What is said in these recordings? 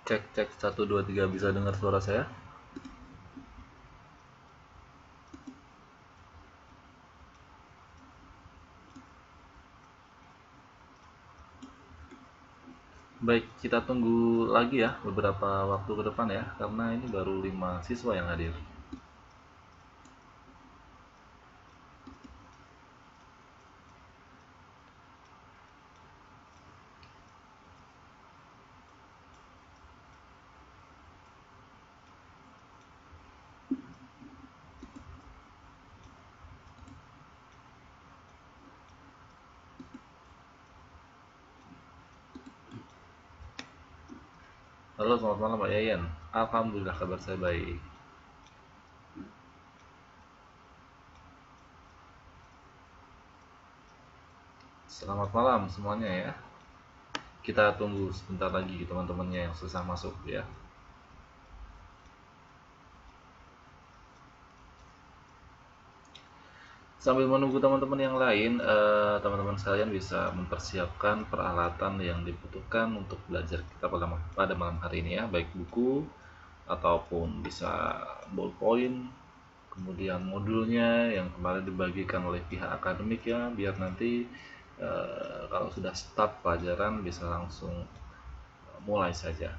Cek cek 1 2 3, bisa dengar suara saya? Baik, kita tunggu lagi ya beberapa waktu ke depan ya, karena ini baru 5 siswa yang hadir. Halo, selamat malam Pak Yayan. Alhamdulillah kabar saya baik. Selamat malam semuanya ya. Kita tunggu sebentar lagi teman-temannya yang susah masuk ya. Sambil menunggu teman-teman yang lain, teman-teman sekalian bisa mempersiapkan peralatan yang dibutuhkan untuk belajar kita pada malam hari ini ya, baik buku ataupun bisa ballpoint, kemudian modulnya yang kemarin dibagikan oleh pihak akademik ya, biar nanti kalau sudah start pelajaran bisa langsung mulai saja.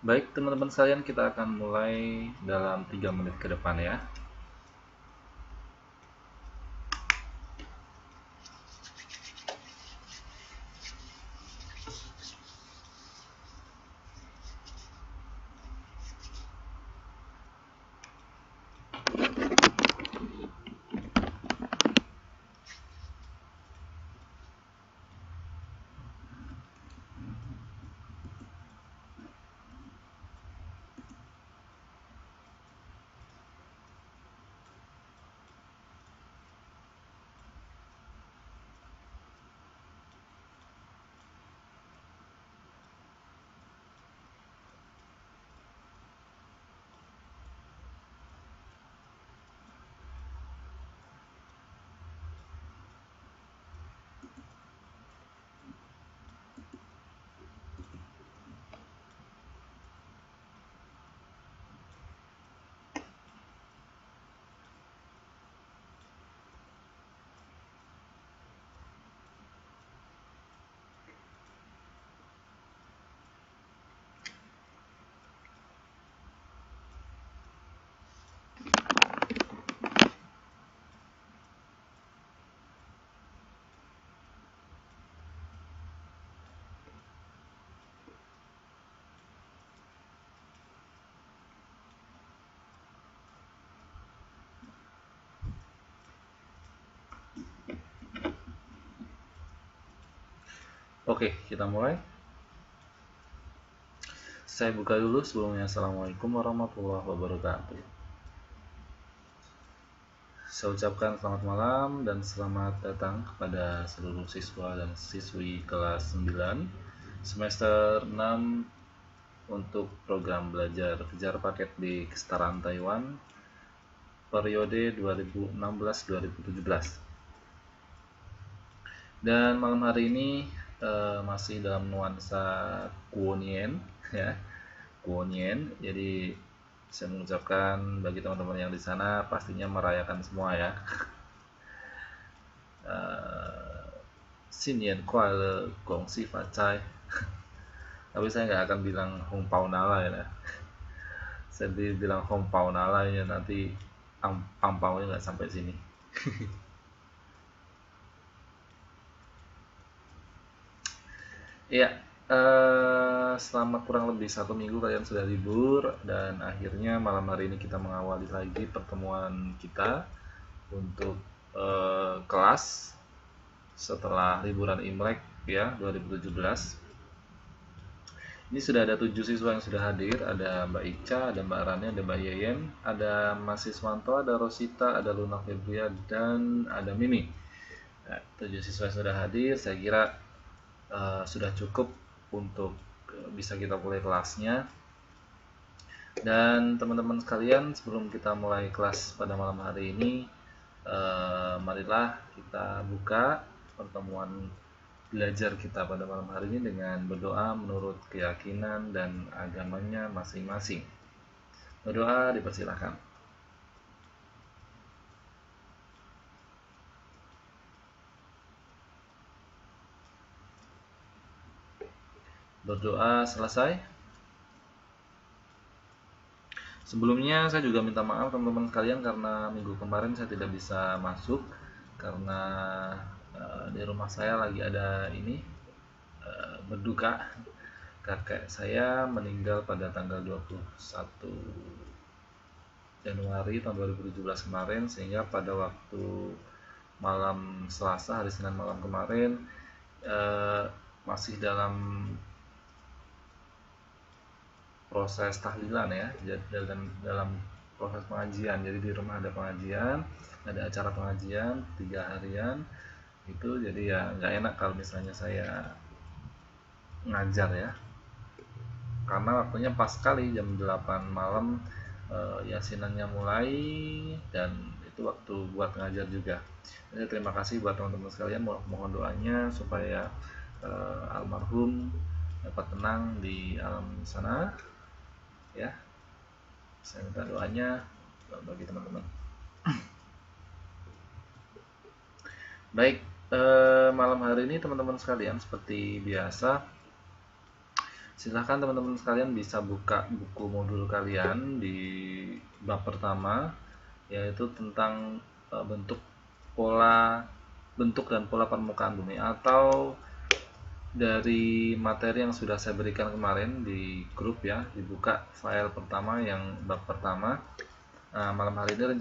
Baik teman-teman sekalian, kita akan mulai dalam 3 menit ke depan ya. Oke, kita mulai. Saya buka dulu sebelumnya. Assalamualaikum warahmatullahi wabarakatuh. Saya ucapkan selamat malam dan selamat datang kepada seluruh siswa dan siswi kelas 9 semester 6 untuk program belajar kejar paket di Kesetaraan Taiwan periode 2016-2017. Dan malam hari ini masih dalam nuansa Kuonien ya, Kuonien. Jadi saya mengucapkan bagi teman-teman yang di sana pastinya merayakan semua ya. Xinyan Kuai Gongxi Facai. Tapi saya nggak akan bilang Hong Pao Nala ya. Saya bilang Hong Pao Nala ya, nanti angpaunya nggak sampai sini. Iya, selama kurang lebih 1 minggu kalian sudah libur dan akhirnya malam hari ini kita mengawali lagi pertemuan kita untuk kelas setelah liburan Imlek ya 2017. Ini sudah ada 7 siswa yang sudah hadir, ada Mbak Ica, ada Mbak Rani, ada Mbak Yeyen, ada Mas Siswanto, ada Rosita, ada Luna Febria, dan ada Mimi. Nah, 7 siswa yang sudah hadir, saya kira sudah cukup untuk bisa kita mulai kelasnya. Dan teman-teman sekalian, sebelum kita mulai kelas pada malam hari ini, marilah kita buka pertemuan belajar kita pada malam hari ini dengan berdoa menurut keyakinan dan agamanya masing-masing. Berdoa dipersilahkan. Berdoa selesai. Sebelumnya saya juga minta maaf teman-teman sekalian karena minggu kemarin saya tidak bisa masuk karena di rumah saya lagi ada ini berduka. Kakek saya meninggal pada tanggal 21 Januari tahun 2017 kemarin, sehingga pada waktu malam Selasa, hari Senin malam kemarin masih dalam proses tahlilan ya, dalam proses pengajian. Jadi di rumah ada pengajian, ada acara pengajian 3 harian itu. Jadi ya nggak enak kalau misalnya saya ngajar ya, karena waktunya pas sekali jam 8 malam yasinannya mulai, dan itu waktu buat ngajar juga. Jadi terima kasih buat teman-teman sekalian, mohon doanya supaya almarhum dapat tenang di alam sana ya. Saya minta doanya bagi teman-teman. Baik, malam hari ini teman-teman sekalian, seperti biasa Silahkan teman-teman sekalian bisa buka buku modul kalian di bab pertama, yaitu tentang bentuk dan pola permukaan bumi, atau dari materi yang sudah saya berikan kemarin di grup ya, dibuka file pertama yang bab pertama. Nah, malam hari ini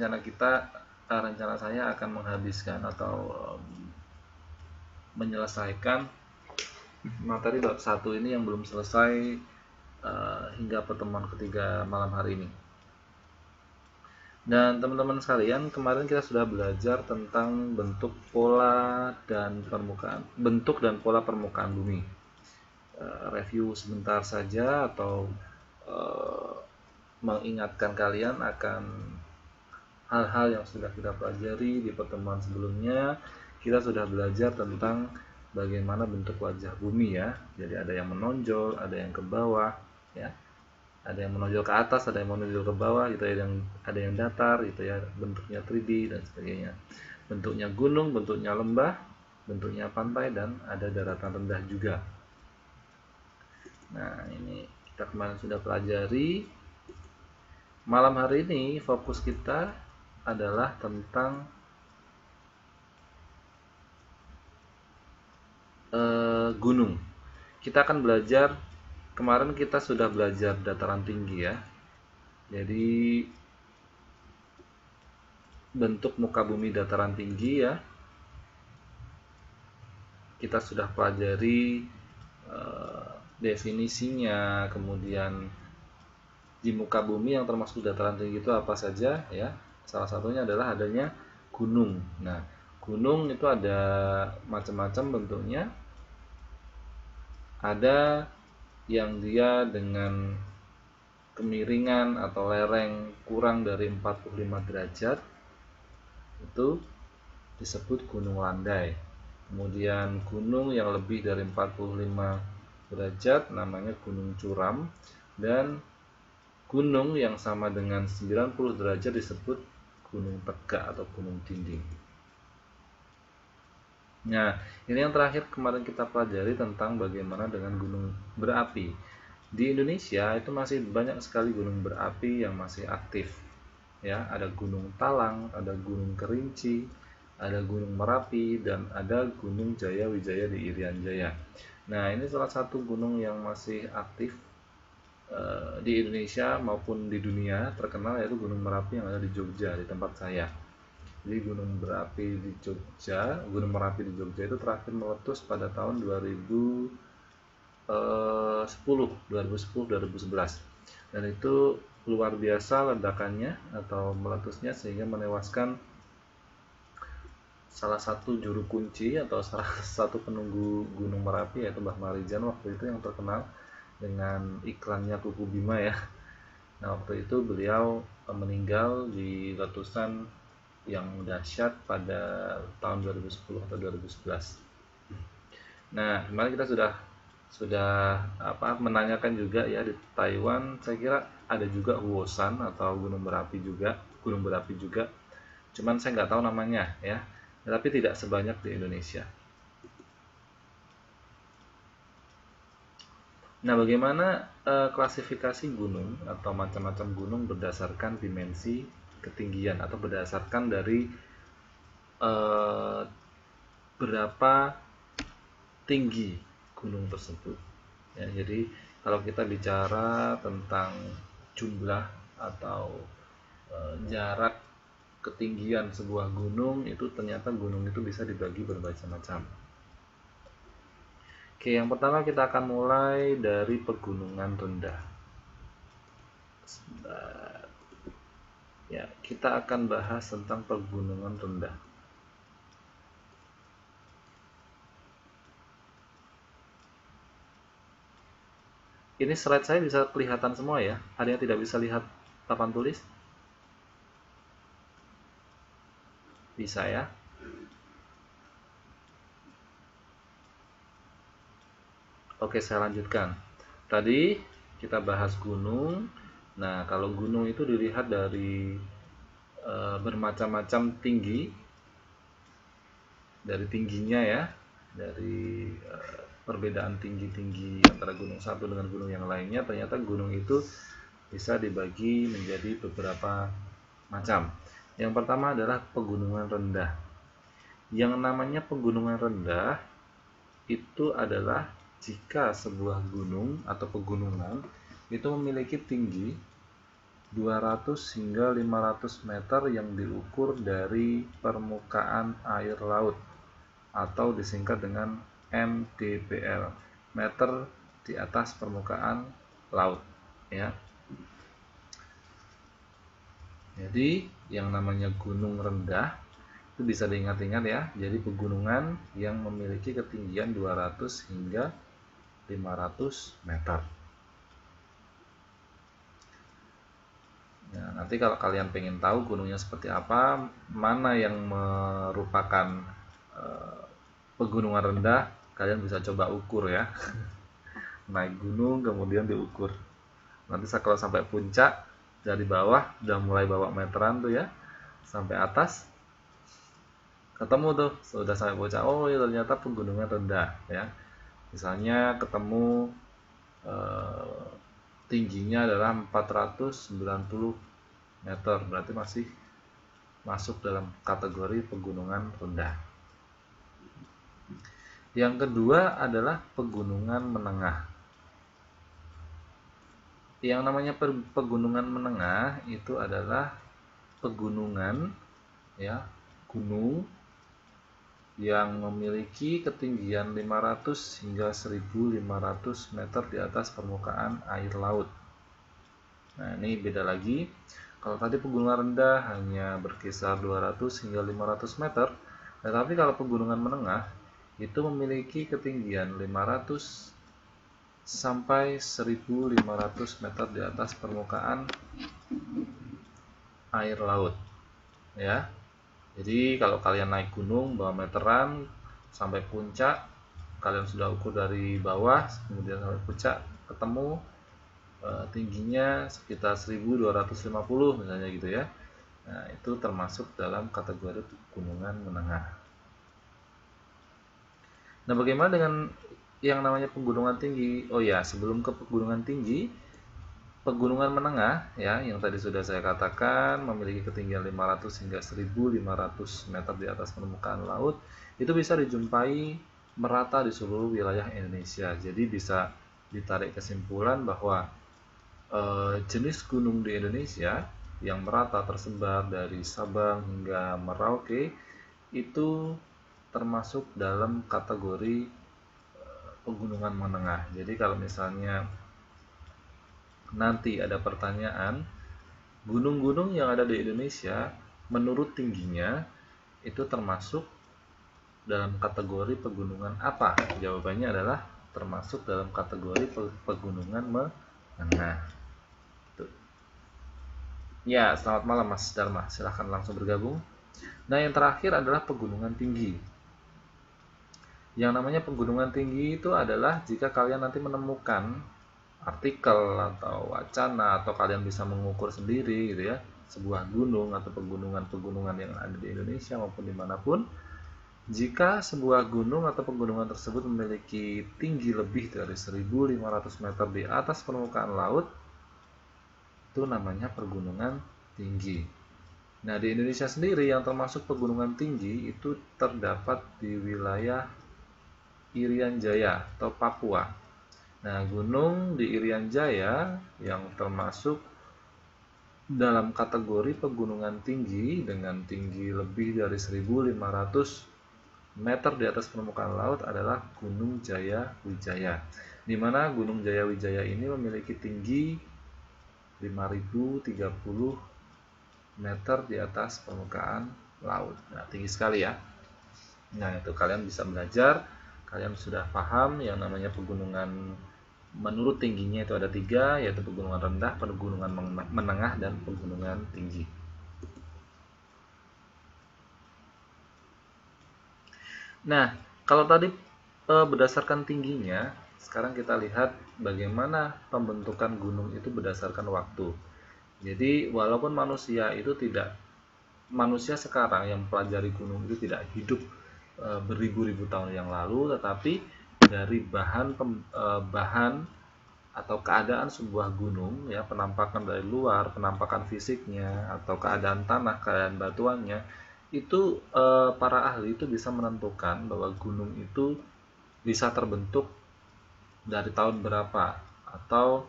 rencana saya akan menghabiskan atau menyelesaikan materi bab 1 ini yang belum selesai hingga pertemuan ketiga malam hari ini. Dan teman-teman sekalian, kemarin kita sudah belajar tentang bentuk dan pola permukaan bumi. Review sebentar saja atau mengingatkan kalian akan hal-hal yang sudah kita pelajari di pertemuan sebelumnya. Kita sudah belajar tentang bagaimana bentuk wajah bumi ya. Jadi ada yang menonjol, ada yang ke bawah ya. Ada yang menonjol ke atas, ada yang menonjol ke bawah gitu ya, ada yang datar gitu ya, bentuknya 3D dan sebagainya. Bentuknya gunung, bentuknya lembah, bentuknya pantai, dan ada daratan rendah juga. Nah, ini kita kemarin sudah pelajari. Malam hari ini fokus kita adalah tentang gunung. Kita akan belajar, kemarin kita sudah belajar dataran tinggi ya. Jadi bentuk muka bumi dataran tinggi ya, kita sudah pelajari definisinya. Kemudian di muka bumi yang termasuk dataran tinggi itu apa saja ya. Salah satunya adalah adanya gunung. Nah, gunung itu ada macam-macam bentuknya. Ada yang dia dengan kemiringan atau lereng kurang dari 45 derajat, itu disebut gunung landai. Kemudian gunung yang lebih dari 45 derajat namanya gunung curam, dan gunung yang sama dengan 90 derajat disebut gunung tegak atau gunung dinding. Nah, ini yang terakhir kemarin kita pelajari tentang bagaimana dengan gunung berapi. Di Indonesia itu masih banyak sekali gunung berapi yang masih aktif. Ya, ada Gunung Talang, ada Gunung Kerinci, ada Gunung Merapi, dan ada Gunung Jaya Wijaya di Irian Jaya. Nah, ini salah satu gunung yang masih aktif di Indonesia maupun di dunia terkenal, yaitu Gunung Merapi yang ada di Jogja, di tempat saya. Jadi Gunung Merapi di Jogja itu terakhir meletus pada tahun 2011, dan itu luar biasa ledakannya atau meletusnya sehingga menewaskan salah satu juru kunci atau salah satu penunggu Gunung Merapi, yaitu Mbah Marijan waktu itu, yang terkenal dengan iklannya Kuku Bima ya. Nah, waktu itu beliau meninggal di letusan yang dahsyat pada tahun 2010 atau 2011. Nah, kemarin kita sudah menanyakan juga ya, di Taiwan saya kira ada juga Huosan atau gunung berapi juga. Cuman saya nggak tahu namanya ya, tapi tidak sebanyak di Indonesia. Nah, bagaimana klasifikasi gunung atau macam-macam gunung berdasarkan dimensi ketinggian atau berdasarkan dari berapa tinggi gunung tersebut ya. Jadi kalau kita bicara tentang jumlah atau jarak ketinggian sebuah gunung, itu ternyata gunung itu bisa dibagi bermacam-macam. Oke, yang pertama kita akan mulai dari pegunungan rendah. Ya, kita akan bahas tentang pegunungan rendah. Ini slide saya bisa kelihatan semua ya. Ada yang tidak bisa lihat papan tulis? Bisa ya. Oke, saya lanjutkan. Tadi kita bahas gunung. Nah, kalau gunung itu dilihat dari bermacam-macam tinggi, dari tingginya ya, dari perbedaan tinggi antara gunung satu dengan gunung yang lainnya, ternyata gunung itu bisa dibagi menjadi beberapa macam. Yang pertama adalah pegunungan rendah. Yang namanya pegunungan rendah itu adalah jika sebuah gunung atau pegunungan itu memiliki tinggi 200 hingga 500 meter yang diukur dari permukaan air laut atau disingkat dengan MDPL, meter di atas permukaan laut, ya. Jadi yang namanya gunung rendah itu bisa diingat-ingat ya. Jadi pegunungan yang memiliki ketinggian 200 hingga 500 meter. Ya, nanti kalau kalian pengen tahu gunungnya seperti apa, mana yang merupakan pegunungan rendah, kalian bisa coba ukur ya. Naik gunung kemudian diukur. Nanti kalau sampai puncak, dari bawah udah mulai bawa meteran tuh ya, sampai atas ketemu tuh, sudah sampai puncak, oh ya ternyata pegunungan rendah ya. Misalnya ketemu tingginya adalah 490 meter, berarti masih masuk dalam kategori pegunungan rendah. Yang kedua adalah pegunungan menengah. Yang namanya pegunungan menengah itu adalah pegunungan ya, gunung yang memiliki ketinggian 500 hingga 1500 meter di atas permukaan air laut. Nah, ini beda lagi. Kalau tadi pegunungan rendah hanya berkisar 200 hingga 500 meter, tetapi kalau pegunungan menengah itu memiliki ketinggian 500 sampai 1500 meter di atas permukaan air laut, ya. Jadi kalau kalian naik gunung bawa meteran sampai puncak, kalian sudah ukur dari bawah kemudian sampai puncak, ketemu tingginya sekitar 1250 misalnya gitu ya. Nah, itu termasuk dalam kategori pegunungan menengah. Nah, bagaimana dengan yang namanya pegunungan tinggi? Oh ya, sebelum ke pegunungan tinggi, pegunungan menengah ya, yang tadi sudah saya katakan memiliki ketinggian 500 hingga 1500 meter di atas permukaan laut, itu bisa dijumpai merata di seluruh wilayah Indonesia. Jadi bisa ditarik kesimpulan bahwa jenis gunung di Indonesia yang merata tersebar dari Sabang hingga Merauke itu termasuk dalam kategori pegunungan menengah. Jadi kalau misalnya nanti ada pertanyaan, gunung-gunung yang ada di Indonesia menurut tingginya itu termasuk dalam kategori pegunungan apa? Jawabannya adalah termasuk dalam kategori pegunungan menengah. Ya, selamat malam Mas Dharma, silahkan langsung bergabung. Nah, yang terakhir adalah pegunungan tinggi. Yang namanya pegunungan tinggi itu adalah jika kalian nanti menemukan artikel atau wacana atau kalian bisa mengukur sendiri gitu ya, sebuah gunung atau pegunungan-pegunungan yang ada di Indonesia maupun dimanapun, jika sebuah gunung atau pegunungan tersebut memiliki tinggi lebih dari 1500 meter di atas permukaan laut, itu namanya pegunungan tinggi. Nah, di Indonesia sendiri yang termasuk pegunungan tinggi itu terdapat di wilayah Irian Jaya atau Papua. Nah, gunung di Irian Jaya yang termasuk dalam kategori pegunungan tinggi dengan tinggi lebih dari 1500 meter di atas permukaan laut adalah Gunung Jaya Wijaya, di mana Gunung Jaya Wijaya ini memiliki tinggi 5030 meter di atas permukaan laut. Nah, tinggi sekali ya. Nah, itu kalian bisa belajar, kalian sudah paham yang namanya pegunungan menurut tingginya itu ada 3, yaitu pegunungan rendah, pegunungan menengah, dan pegunungan tinggi. Nah, kalau tadi berdasarkan tingginya, sekarang kita lihat bagaimana pembentukan gunung itu berdasarkan waktu. Jadi walaupun manusia sekarang yang pelajari gunung itu tidak hidup beribu-ribu tahun yang lalu, tetapi dari bahan atau keadaan sebuah gunung ya, penampakan dari luar, penampakan fisiknya atau keadaan tanah, keadaan batuannya, itu para ahli itu bisa menentukan bahwa gunung itu bisa terbentuk dari tahun berapa, atau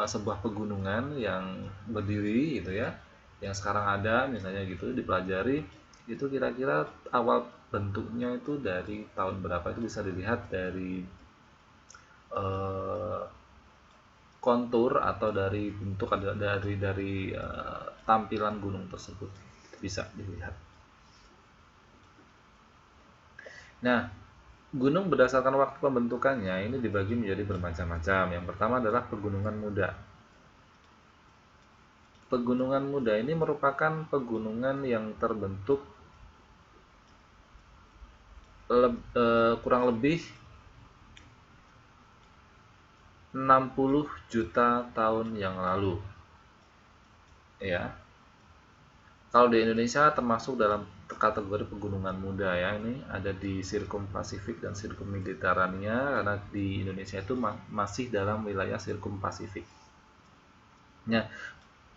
sebuah pegunungan yang berdiri gitu ya, yang sekarang ada misalnya gitu, dipelajari itu kira-kira awal bentuknya itu dari tahun berapa. Itu bisa dilihat dari kontur atau dari bentuk, dari tampilan gunung tersebut bisa dilihat. Nah, gunung berdasarkan waktu pembentukannya ini dibagi menjadi bermacam-macam. Yang pertama adalah pegunungan muda. Pegunungan muda ini merupakan pegunungan yang terbentuk kurang lebih 60 juta tahun yang lalu. Ya. Kalau di Indonesia termasuk dalam kategori pegunungan muda ya, ini ada di Sirkum Pasifik dan Sirkum Mediterania, karena di Indonesia itu masih dalam wilayah Sirkum Pasifik. Nah,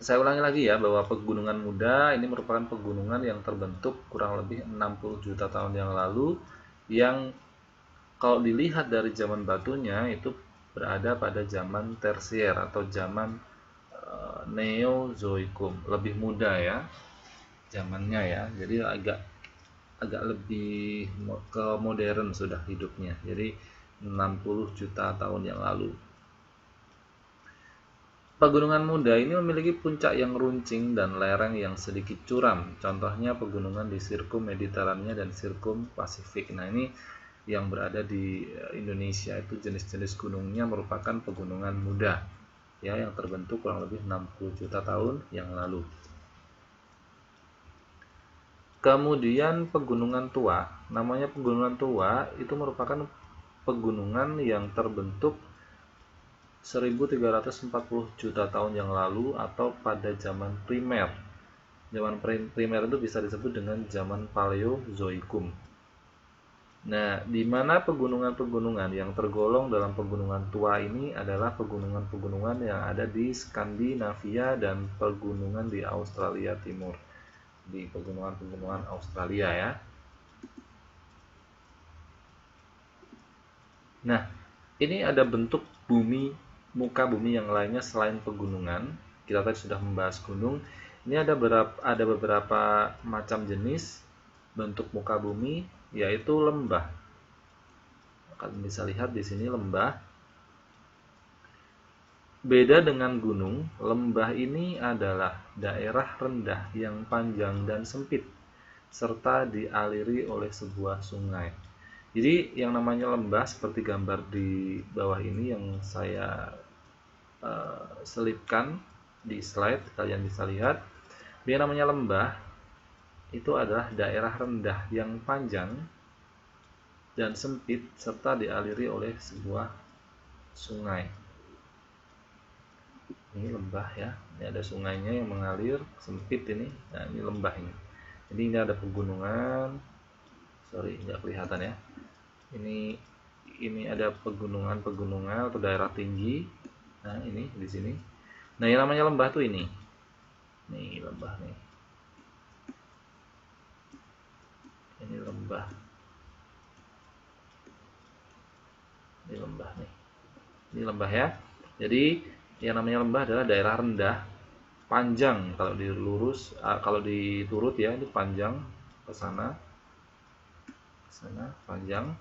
saya ulangi lagi ya, bahwa pegunungan muda ini merupakan pegunungan yang terbentuk kurang lebih 60 juta tahun yang lalu, yang kalau dilihat dari zaman batunya itu berada pada zaman tersier atau zaman Neozoikum, lebih muda ya zamannya ya, jadi agak lebih ke modern sudah hidupnya, jadi 60 juta tahun yang lalu. Pegunungan muda ini memiliki puncak yang runcing dan lereng yang sedikit curam. Contohnya pegunungan di Sirkum Mediterania dan Sirkum Pasifik. Nah, ini yang berada di Indonesia itu jenis-jenis gunungnya merupakan pegunungan muda ya, yang terbentuk kurang lebih 60 juta tahun yang lalu. Kemudian pegunungan tua, namanya pegunungan tua itu merupakan pegunungan yang terbentuk 1340 juta tahun yang lalu atau pada zaman primer. Zaman primer itu bisa disebut dengan zaman Paleozoikum. Nah, di mana pegunungan-pegunungan yang tergolong dalam pegunungan tua ini adalah pegunungan-pegunungan yang ada di Skandinavia dan pegunungan di Australia Timur. Di pegunungan-pegunungan Australia ya. Nah, ini ada bentuk bumi, muka bumi yang lainnya selain pegunungan. Kita tadi sudah membahas gunung. Ini ada beberapa macam jenis bentuk muka bumi, yaitu lembah. Kalian bisa lihat di sini lembah. Beda dengan gunung, lembah ini adalah daerah rendah yang panjang dan sempit, serta dialiri oleh sebuah sungai. Jadi yang namanya lembah seperti gambar di bawah ini yang saya selipkan di slide, kalian bisa lihat. Yang namanya lembah itu adalah daerah rendah yang panjang dan sempit, serta dialiri oleh sebuah sungai. Ini lembah ya, ini ada sungainya yang mengalir sempit ini. Nah, ini lembah ini. Jadi ini ada pegunungan, sorry nggak kelihatan ya, ini ada pegunungan atau daerah tinggi. Nah, ini di sini. Nah, yang namanya lembah tuh ini lembah nih, ini lembah nih, ini lembah ya. Jadi yang namanya lembah adalah daerah rendah panjang, kalau diturut ya, ini panjang ke sana panjang,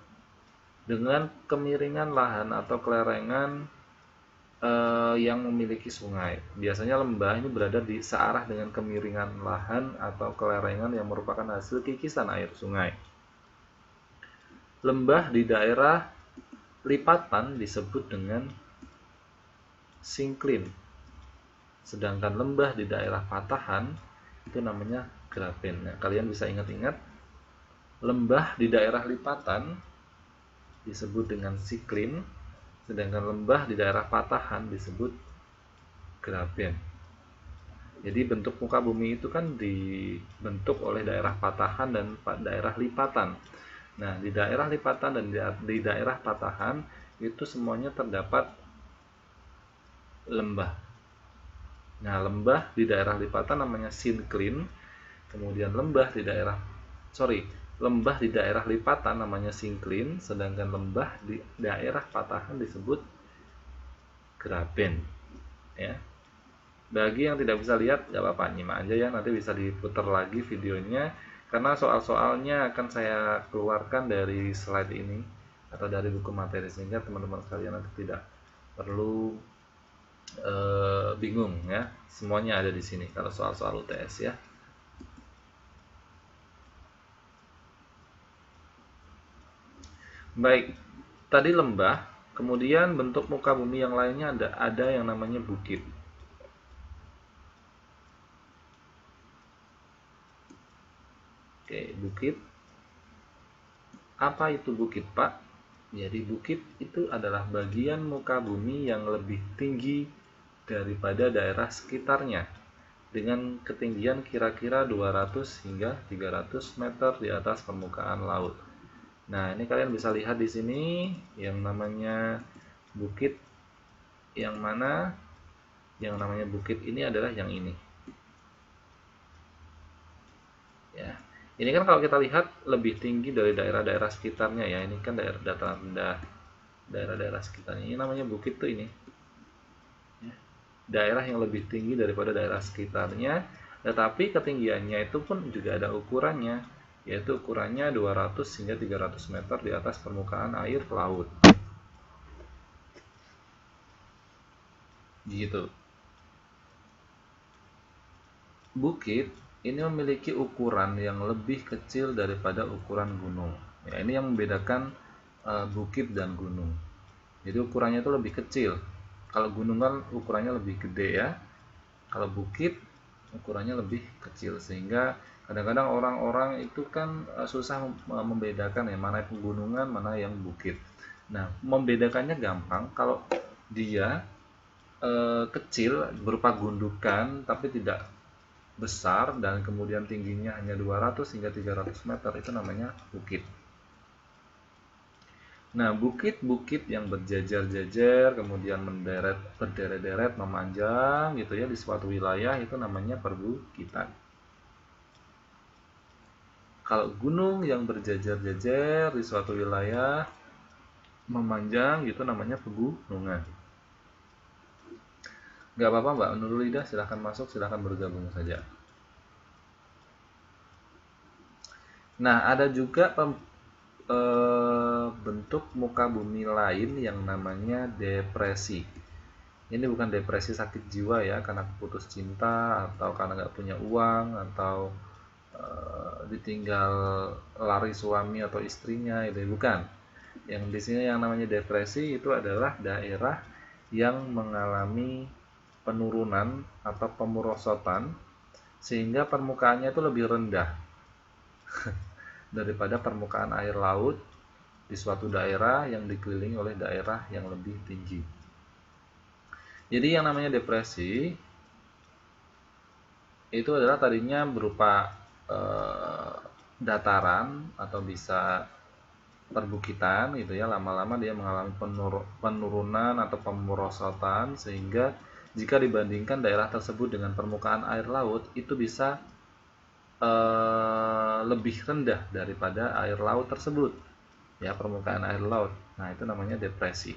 dengan kemiringan lahan atau kelerengan yang memiliki sungai. Biasanya lembah ini berada di searah dengan kemiringan lahan atau kelerengan yang merupakan hasil kikisan air sungai. Lembah di daerah lipatan disebut dengan sinklin, sedangkan lembah di daerah patahan itu namanya graben. Nah, kalian bisa ingat-ingat, lembah di daerah lipatan disebut dengan siklin, sedangkan lembah di daerah patahan disebut graben. Jadi bentuk muka bumi itu kan dibentuk oleh daerah patahan dan daerah lipatan. Nah, di daerah lipatan dan di daerah patahan itu semuanya terdapat lembah. Nah, lembah di daerah lipatan namanya sinkline, kemudian lembah di daerah lipatan namanya sinkline, sedangkan lembah di daerah patahan disebut graben. Ya. Bagi yang tidak bisa lihat, nggak apa-apa, nyimak aja ya, nanti bisa diputar lagi videonya, karena soal-soalnya akan saya keluarkan dari slide ini atau dari buku materi, sehingga teman-teman sekalian nanti tidak perlu bingung ya, semuanya ada di sini kalau soal-soal UTS ya. Baik, tadi lembah, kemudian bentuk muka bumi yang lainnya ada yang namanya bukit. Oke, bukit. Apa itu bukit, Pak? Jadi bukit itu adalah bagian muka bumi yang lebih tinggi daripada daerah sekitarnya dengan ketinggian kira-kira 200 hingga 300 meter di atas permukaan laut. Nah, ini kalian bisa lihat di sini yang namanya bukit yang mana? Yang namanya bukit ini adalah yang ini. Ya. Ini kan kalau kita lihat lebih tinggi dari daerah-daerah sekitarnya ya. Ini kan daerah dataran rendah. Daerah-daerah sekitarnya. Ini namanya bukit tuh ini. Ya. Daerah yang lebih tinggi daripada daerah sekitarnya, tetapi ketinggiannya itu pun juga ada ukurannya, yaitu ukurannya 200 hingga 300 meter di atas permukaan air laut. Gitu. Bukit ini memiliki ukuran yang lebih kecil daripada ukuran gunung. Ya, ini yang membedakan bukit dan gunung. Jadi ukurannya itu lebih kecil. Kalau gunung kan ukurannya lebih gede ya. Kalau bukit ukurannya lebih kecil, sehingga kadang-kadang orang-orang itu kan susah membedakan ya mana pegunungan, mana yang bukit. Nah, membedakannya gampang kalau dia kecil berupa gundukan tapi tidak besar dan kemudian tingginya hanya 200 hingga 300 meter, itu namanya bukit. Nah, bukit-bukit yang berjajar-jajar kemudian berderet-deret memanjang gitu ya di suatu wilayah itu namanya perbukitan. Kalau gunung yang berjajar-jajar di suatu wilayah memanjang itu namanya pegunungan. Nggak apa-apa Mbak Nurul Ida, silahkan masuk, silahkan bergabung saja. Nah, ada juga bentuk muka bumi lain yang namanya depresi. Ini bukan depresi sakit jiwa ya, karena putus cinta atau karena nggak punya uang atau ditinggal lari suami atau istrinya, itu bukan. Yang di sini yang namanya depresi itu adalah daerah yang mengalami penurunan atau pemerosotan sehingga permukaannya itu lebih rendah daripada permukaan air laut di suatu daerah yang dikelilingi oleh daerah yang lebih tinggi. Jadi yang namanya depresi itu adalah tadinya berupa dataran atau bisa perbukitan gitu ya, lama-lama dia mengalami penurunan atau pemerosotan sehingga jika dibandingkan daerah tersebut dengan permukaan air laut itu bisa lebih rendah daripada air laut tersebut ya, permukaan air laut. Nah, itu namanya depresi.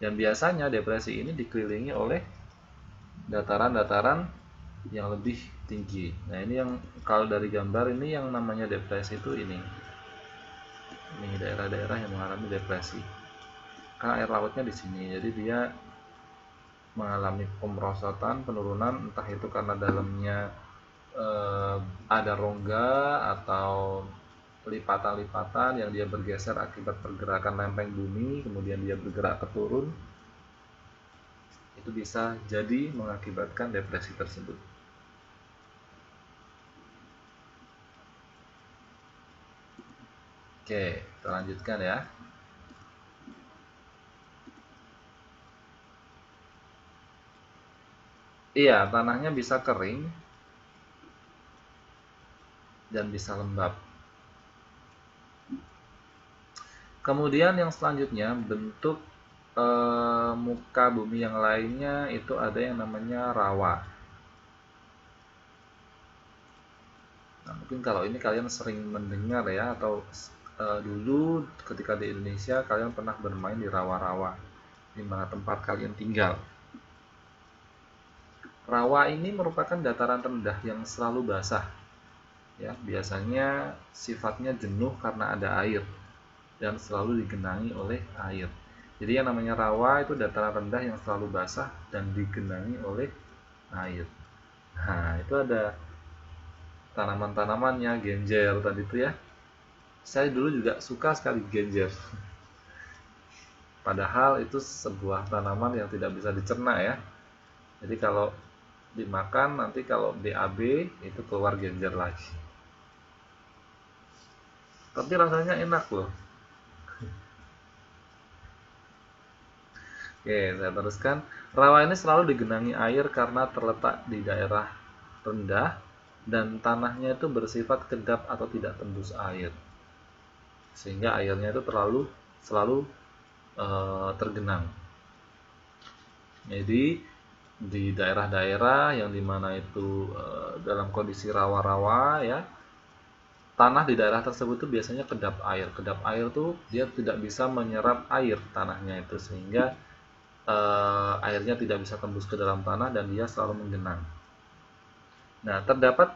Dan biasanya depresi ini dikelilingi oleh dataran-dataran yang lebih tinggi. Nah, ini yang kalau dari gambar ini yang namanya depresi itu ini daerah-daerah yang mengalami depresi. Karena air lautnya di sini, jadi dia mengalami pemerosotan, penurunan, entah itu karena dalamnya ada rongga atau lipatan-lipatan yang dia bergeser akibat pergerakan lempeng bumi, kemudian dia bergerak ke turun, itu bisa jadi mengakibatkan depresi tersebut. Oke, kita lanjutkan ya. Iya, tanahnya bisa kering dan bisa lembab. Kemudian yang selanjutnya bentuk muka bumi yang lainnya itu ada yang namanya rawa. Nah, mungkin kalau ini kalian sering mendengar ya, atau dulu ketika di Indonesia kalian pernah bermain di rawa-rawa di mana tempat kalian tinggal. Rawa ini merupakan dataran rendah yang selalu basah. Ya, biasanya sifatnya jenuh karena ada air dan selalu digenangi oleh air. Jadi yang namanya rawa itu dataran rendah yang selalu basah dan digenangi oleh air. Nah, itu ada tanaman-tanamannya, genjer tadi itu ya. Saya dulu juga suka sekali genjer. Padahal itu sebuah tanaman yang tidak bisa dicerna ya. Jadi kalau dimakan nanti kalau BAB itu keluar genjer lagi. Tapi rasanya enak loh. Oke, saya teruskan. Rawa ini selalu digenangi air karena terletak di daerah rendah dan tanahnya itu bersifat kedap atau tidak tembus air. Sehingga airnya itu selalu tergenang. Jadi di daerah-daerah yang dimana itu dalam kondisi rawa-rawa ya, tanah di daerah tersebut itu biasanya kedap air. Kedap air tuh dia tidak bisa menyerap air tanahnya itu, sehingga airnya tidak bisa tembus ke dalam tanah dan dia selalu menggenang. Nah, terdapat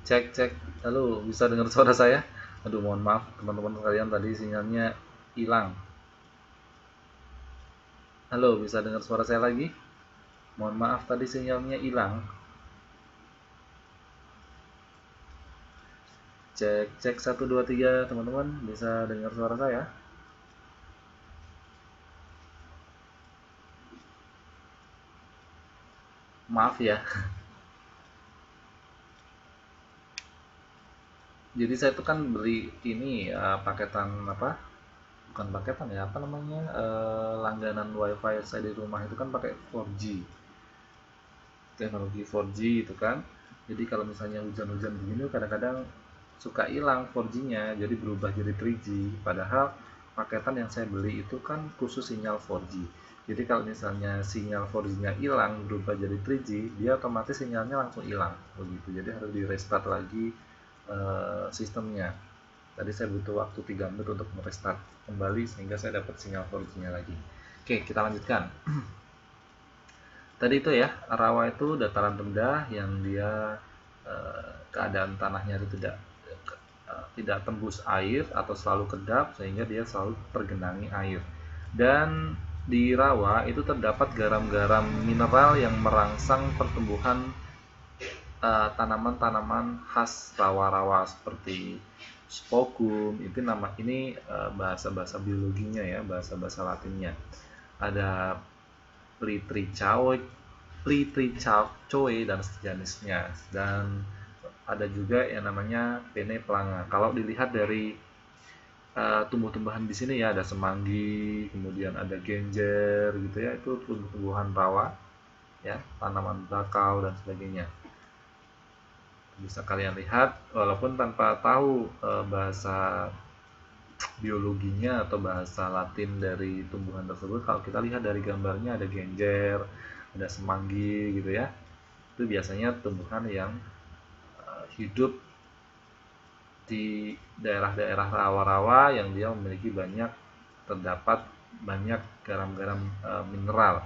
Cek cek. Halo, bisa dengar suara saya? Aduh, mohon maaf teman-teman sekalian, tadi sinyalnya hilang. Halo, bisa dengar suara saya lagi? Mohon maaf tadi sinyalnya hilang. Cek cek 1 2 3, teman-teman bisa dengar suara saya? Maaf ya. Jadi saya tuh kan beli ini paketan apa? Bukan paketan ya, apa namanya? Langganan WiFi saya di rumah itu kan pakai 4G. Teknologi 4G itu kan. Jadi kalau misalnya hujan-hujan begini kadang-kadang suka hilang 4G-nya, jadi berubah jadi 3G. Padahal paketan yang saya beli itu kan khusus sinyal 4G. Jadi kalau misalnya sinyal 4G-nya hilang berubah jadi 3G, dia otomatis sinyalnya langsung hilang begitu. Jadi harus di restart lagi sistemnya. Tadi saya butuh waktu 3 menit untuk merestart kembali sehingga saya dapat sinyal 4G-nya lagi. Oke, kita lanjutkan. Tadi itu ya, rawa itu dataran rendah yang dia keadaan tanahnya itu tidak tembus air atau selalu kedap sehingga dia selalu tergenangi air. Dan di rawa itu terdapat garam-garam mineral yang merangsang pertumbuhan tanaman-tanaman khas rawa-rawa seperti spocum. Itu nama ini bahasa-bahasa biologinya ya, bahasa-bahasa latinnya. Ada Pritrichaoe dan sejenisnya, dan ada juga yang namanya pene pelanga. Kalau dilihat dari tumbuh-tumbuhan di sini ya, ada semanggi, kemudian ada genjer gitu ya, itu tumbuh-tumbuhan rawa ya, tanaman bakau dan sebagainya. Bisa kalian lihat walaupun tanpa tahu bahasa biologinya atau bahasa Latin dari tumbuhan tersebut, kalau kita lihat dari gambarnya ada genjer, ada semanggi gitu ya, itu biasanya tumbuhan yang hidup di daerah-daerah rawa-rawa yang dia memiliki terdapat banyak garam-garam mineral.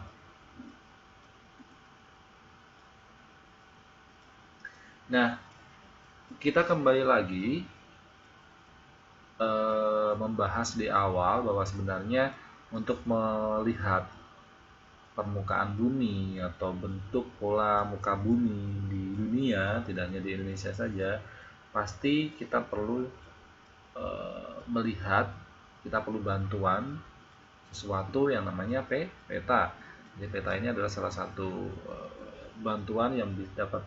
Nah, kita kembali lagi membahas di awal bahwa sebenarnya untuk melihat permukaan bumi atau bentuk pola muka bumi di dunia, tidak hanya di Indonesia saja, pasti kita perlu melihat, kita perlu bantuan sesuatu yang namanya peta. Jadi peta ini adalah salah satu bantuan yang dapat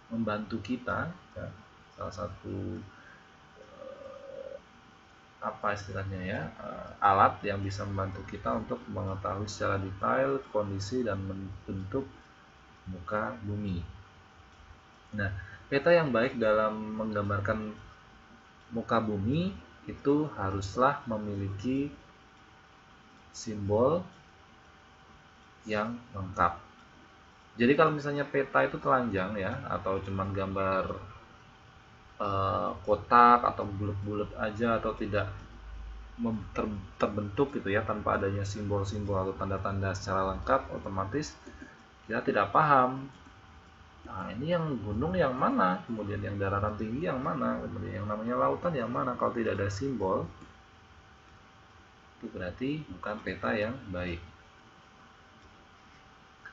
membantu kita, ya, salah satu apa istilahnya ya, alat yang bisa membantu kita untuk mengetahui secara detail kondisi dan bentuk muka bumi. Nah, peta yang baik dalam menggambarkan muka bumi itu haruslah memiliki simbol yang lengkap. Jadi kalau misalnya peta itu telanjang ya, atau cuman gambar kotak atau bulat-bulat aja, atau tidak terbentuk gitu ya, tanpa adanya simbol-simbol atau tanda-tanda secara lengkap, otomatis kita tidak paham. Nah, ini yang gunung yang mana, kemudian yang daratan tinggi yang mana, kemudian yang namanya lautan yang mana. Kalau tidak ada simbol, itu berarti bukan peta yang baik.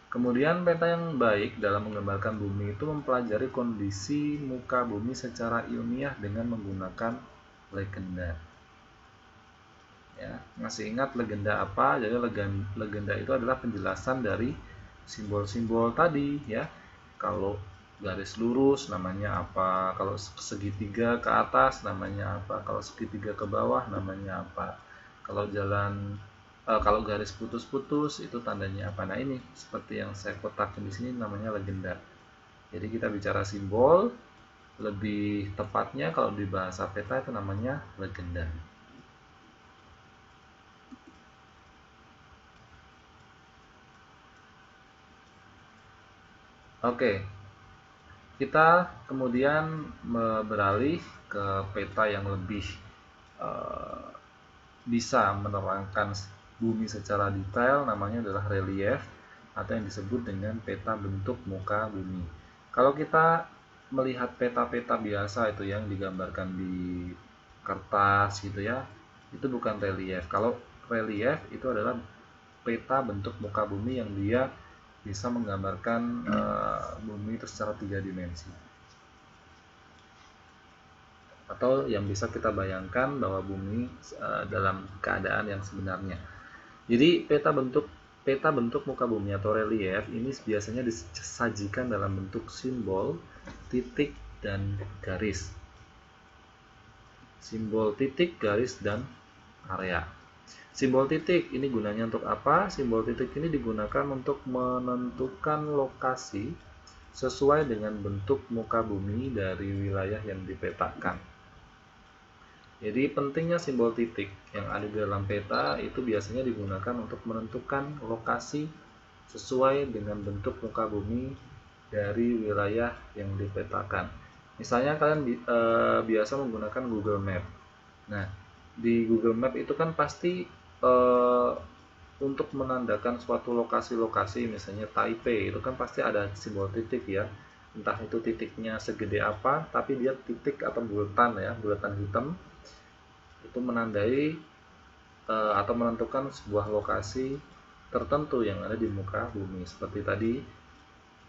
Kemudian peta yang baik dalam menggambarkan bumi itu mempelajari kondisi muka bumi secara ilmiah dengan menggunakan legenda. Ya, masih ingat legenda apa? Jadi legenda itu adalah penjelasan dari simbol-simbol tadi ya. Kalau garis lurus namanya apa, kalau segitiga ke atas namanya apa, kalau segitiga ke bawah namanya apa, kalau kalau garis putus-putus itu tandanya apa. Nah, ini seperti yang saya kotakin di sini namanya legenda. Jadi kita bicara simbol, lebih tepatnya kalau di bahasa peta itu namanya legenda. Oke, kita kemudian beralih ke peta yang lebih bisa menerangkan bumi secara detail, namanya adalah relief atau yang disebut dengan peta bentuk muka bumi. Kalau kita melihat peta-peta biasa itu yang digambarkan di kertas gitu ya, itu bukan relief. Kalau relief itu adalah peta bentuk muka bumi yang dia bisa menggambarkan bumi itu secara 3 dimensi, atau yang bisa kita bayangkan bahwa bumi dalam keadaan yang sebenarnya. Jadi peta bentuk muka bumi atau relief ini biasanya disajikan dalam bentuk simbol, titik, dan garis. Simbol titik, garis, dan area. Simbol titik ini gunanya untuk apa? Simbol titik ini digunakan untuk menentukan lokasi sesuai dengan bentuk muka bumi dari wilayah yang dipetakan. Jadi pentingnya simbol titik yang ada di dalam peta itu biasanya digunakan untuk menentukan lokasi sesuai dengan bentuk muka bumi dari wilayah yang dipetakan. Misalnya kalian biasa menggunakan Google Map. Nah, di Google Map itu kan pasti untuk menandakan suatu lokasi-lokasi, misalnya Taipei, itu kan pasti ada simbol titik ya. Entah itu titiknya segede apa, tapi dia titik atau bulatan ya, bulatan hitam itu menandai atau menentukan sebuah lokasi tertentu yang ada di muka bumi, seperti tadi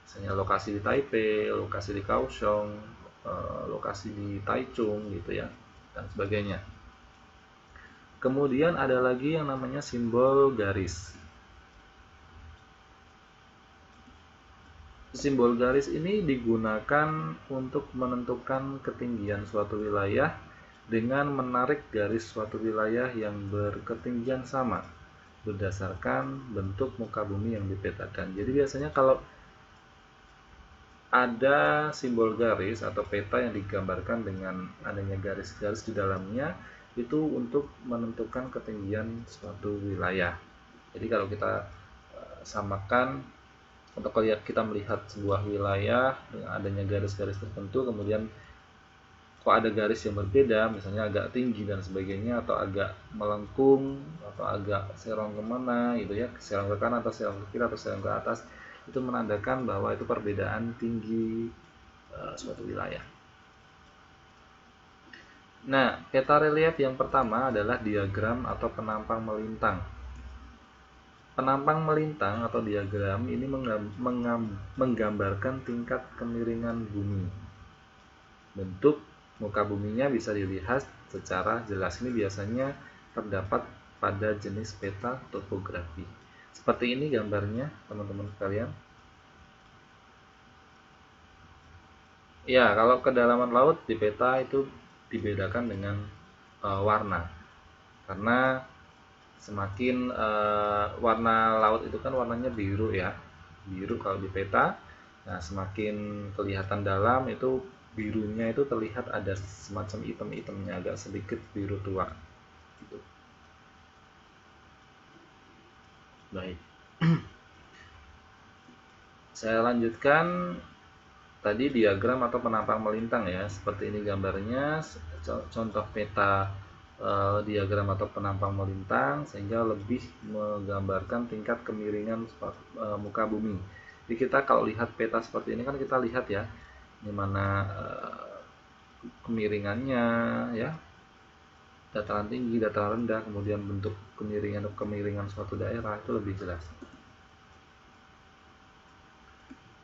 misalnya lokasi di Taipei, lokasi di Kaohsiung, lokasi di Taichung gitu ya, dan sebagainya. Kemudian ada lagi yang namanya simbol garis. Simbol garis ini digunakan untuk menentukan ketinggian suatu wilayah dengan menarik garis suatu wilayah yang berketinggian sama berdasarkan bentuk muka bumi yang dipetakan. Jadi biasanya kalau ada simbol garis atau peta yang digambarkan dengan adanya garis-garis di dalamnya, itu untuk menentukan ketinggian suatu wilayah. Jadi kalau kita samakan, untuk kita melihat sebuah wilayah dengan adanya garis-garis tertentu, kemudian kok ada garis yang berbeda, misalnya agak tinggi dan sebagainya, atau agak melengkung, atau agak serong kemana gitu ya, serong ke kanan atau serong ke kiri atau serong ke atas, itu menandakan bahwa itu perbedaan tinggi suatu wilayah. Nah, peta relief yang pertama adalah diagram atau penampang melintang. Penampang melintang atau diagram ini menggambarkan tingkat kemiringan bumi. Bentuk muka buminya bisa dilihat secara jelas. Ini biasanya terdapat pada jenis peta topografi. Seperti ini gambarnya, teman-teman sekalian. Ya, kalau kedalaman laut di peta itu dibedakan dengan warna. Karena semakin warna laut itu kan warnanya biru ya. Biru kalau di peta. Nah, semakin kelihatan dalam itu birunya itu terlihat ada semacam hitam-hitamnya, agak sedikit biru tua gitu. Baik. Saya lanjutkan tadi diagram atau penampang melintang ya. Seperti ini gambarnya, contoh peta diagram atau penampang melintang, sehingga lebih menggambarkan tingkat kemiringan muka bumi. Jadi kita kalau lihat peta seperti ini kan kita lihat ya, di mana kemiringannya ya, dataran tinggi, dataran rendah, kemudian bentuk kemiringan suatu daerah itu lebih jelas.